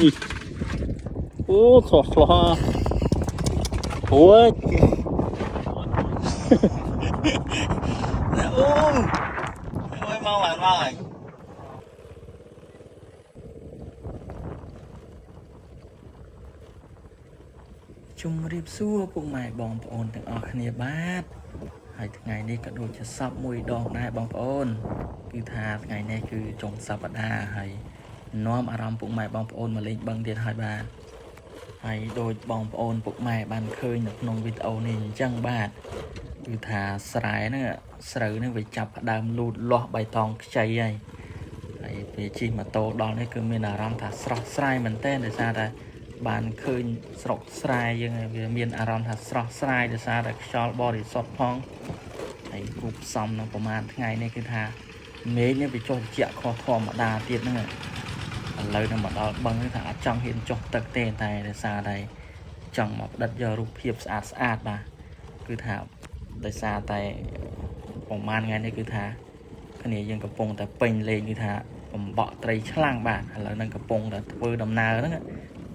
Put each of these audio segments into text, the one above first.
អូស្រស់ស្រស់អូយអូយមកឡើងមកហើយជម្រាបសួរពុកម៉ែបងប្អូនទាំងអស់គ្នាបាទហើយថ្ងៃនេះក៏ដូចជាសប្តាហ៍មួយដងដែរបងប្អូនគឺថាថ្ងៃនេះគឺចុងសប្តាហ៍ហើយនាំអារម្មណ៍ពុកម៉ែបងប្អូនមកលេងបឹងទៀតហើយបាទហើយដូចបងប្អូនពុកម៉ែបានឃើញនៅក្នុងវីដេអូនេះអញ្ចឹងបាទគឺថាស្រែហ្នឹងស្រូវហ្នឹងវាចាប់ផ្ដើមលូតលាស់បៃតងខ្ចីហើយពេលជិះម៉ូតូដល់នេះគឺមានអារម្មណ៍ថាស្រស់ស្រាយមែនទែនដោយសារតែបានឃើញស្រុកស្រែយើងវាមានអារម្មណ៍ថាស្រស់ស្រាយដោយសារតែខ្យល់បរិសុទ្ធផងហើយគូផ្សំនៅប្រហែលថ្ងៃនេះគឺថាមេឃនេះវាចុះត្រជាក់ខុសធម្មតាទៀតហ្នឹងឥឡូវនឹងមកដល់បឹងនេះថាអត់ចង់ហ៊ានចុះទឹកទេតែដោយសារតែចង់មកផ្ដិតយករូបភាពស្អាតបាទគឺថាដោយសារតែប្រហែលថ្ងៃនេះគឺថាគ្នាយើងកំពុងតែពេញលេងគឺថាបំបក់ត្រីឆ្លាំងបាទឥឡូវនឹងកំពុងតែធ្វើដំណើរហ្នឹង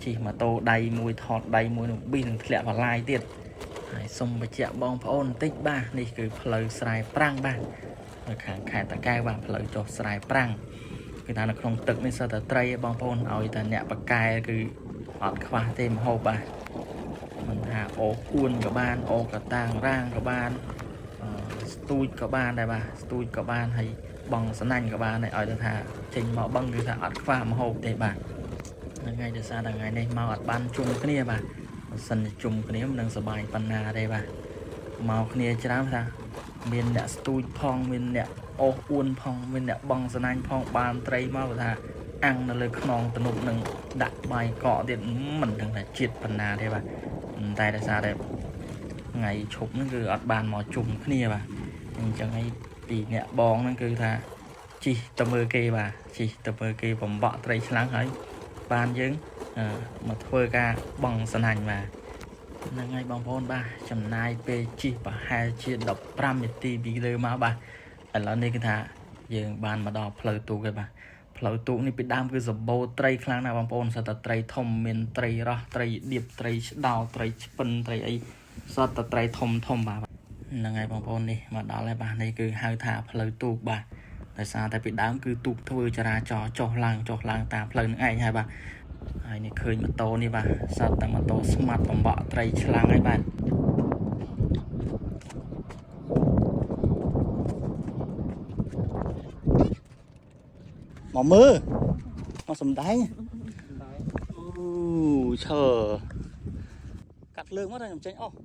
ជិះម៉ូតូដៃមួយថតដៃមួយនឹងប៊ីនឹងធ្លាក់បន្លាយទៀតហើយសុំបញ្ជាក់បងប្អូនបន្តិចបាទនេះគឺផ្លូវស្រែប្រាំងបាទនៅខាងខេត្តតាកែវបាទផ្លូវចុះស្រែប្រាំងគឺថានៅក្នុងទឹកនេះសិតតែត្រីបងប្អូនឲ្យតែអ្នកបកែគឺអត់ខ្វះទេម្ហូបបាទមិនថាអូអួនក៏បានអូកតាងរាងក៏បានស្ទូចក៏បានដែរបាទស្ទូចក៏បានហើយបងស្នាញ់ក៏បានឲ្យទៅថាចេញមកបឹងគឺថាអត់ខ្វះម្ហូបទេបាទថ្ងៃដោយសារតែថ្ងៃនេះមកអត់បានជុំគ្នាបាទបើសិនជាជុំគ្នាមិននឹងសប្បាយប៉ុណ្ណាទេបាទមកគ្នាច្រើនថាមានអ្នកស្ទូចផងមានអ្នកអូសអួនផងមានអ្នកបងស្នាញ់ផងបានត្រីមកថាអាំងនៅលើខ្នងទំនប់នឹងដាក់បាយកកទៀតមិនដឹងថាជាតិប៉ុណ្ណាទេបាទតែដោយសារតែថ្ងៃឈប់ហ្នឹងគឺអត់បានមកជុំគ្នាបាទអញ្ចឹងហើយពីអ្នកបងហ្នឹងគឺថាជីទៅមើលគេបាទជីទៅមើលគេបំបក់ត្រីឆ្លាំងហើយបានយើងមកធ្វើការបងស្នាញ់បាទហ្នឹងហើយបងប្អូនបាទចំណាយពេលជិះប្រហែលជា15នាទីពីលើមកបាទឥឡូវនេះគឺថាយើងបានមកដល់ផ្លូវទូកហើយបាទផ្លូវទូកនេះពីដើមគឺសម្បូរត្រីខ្លាំងណាស់បងប្អូនសិតតែត្រីធំមានត្រីរ៉ស់ត្រីដៀបត្រីឆ្ដោត្រីឆ្ពិនត្រីអីសិតតែត្រីធំបាទហ្នឹងហើយបងប្អូននេះមកដល់ហើយបាទនេះគឺហៅថាផ្លូវទូកបាទដោយសារតែពីដើមគឺទូកធ្វើចរាចរណ៍ចុះឡើងតាមផ្លូវនឹងឯងហើយបាទហើយនេះឃើញម៉ូតូនេះបាទសត្វតែម៉ូតូស្មាត់បំបក់ត្រីឆ្លាំងហើយបាទមកមើលមកសំដែងអូឈើកាត់លើកមកតែខ្ញុំចេញអស់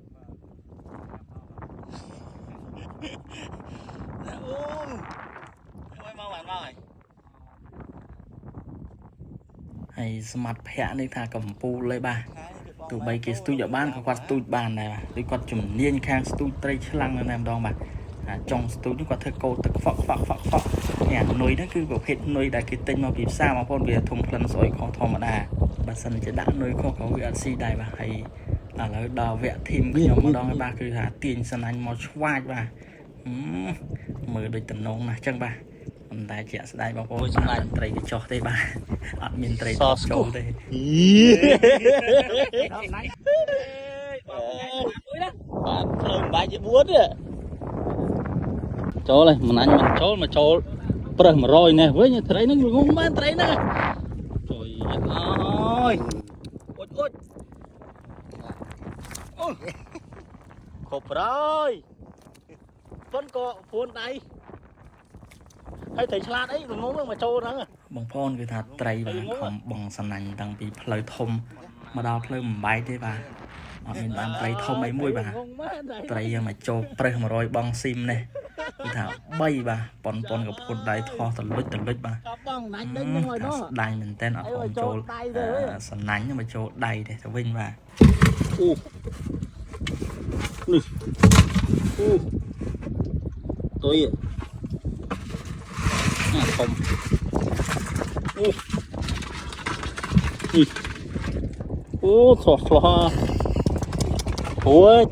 អូយមកបានមកហើយស្មាត់ភ័ក្រនេះថាកំពូលเลยបាទទោះបីគេស្ទូចបានក៏គាត់ស្ទូចបានដែរបាទដូចគាត់ជំនាញខាងស្ទូចត្រីឆ្លាំងណាស់ម្ដងបាទចុងស្ទូចគាត់ធ្វើកោទឹកខ្វក់នេះអានុយហ្នឹងគឺប្រភេទនុយដែលគេទិញមកពីផ្សារបងប្អូនវាធំក្លិនស្អុយខុសធម្មតាបើសិនជាដាក់នុយខុសក៏វាអត់ស៊ីដែរបាទហើយឥឡូវដល់វគ្គធីមខ្ញុំម្ដងហើយបាទគឺថាទាញស្នាញ់មកឆ្វាចបាទមើលដូចតំណងណាស់ចឹងបាទប៉ុន្តែជាក់ស្ដែងបងប្អូនសម្រាប់ត្រីកញ្ចុះទេបាទអត់មានត្រីតបចូលទេបាទផ្លូវបាយជា4ទេចូលហើយមិនអញមិនចូលមកចូលប្រើស100នេះវិញត្រីហ្នឹងងងមែនត្រីហ្នឹងជួយអើយអុចអូគ្រប់ហើយប៉ុនក៏ព្រួនដៃហើយត្រីឆ្លាតអីងងមកចូលហ្នឹងបងប្អូនគឺថាត្រីបាទខំបងស្នាញ់តាំងពីផ្លូវធំមកដល់ផ្លូវបំបែកទេបាទអត់មានបានត្រីធំអីមួយបាទត្រីយ៉ាងមកចូលប្រើស100បងស៊ីមនេះគឺថា3បាទប៉ុនក៏ព្រួនដៃថោះតលុចបាទបងណាច់ដេញហ្នឹងហើយនោះស្ដាយមែនតើអត់ហមចូលស្នាញ់មកចូលដៃទេទៅវិញបាទអូនេះអូទុយធំអូនេះអូស្រស់អូយ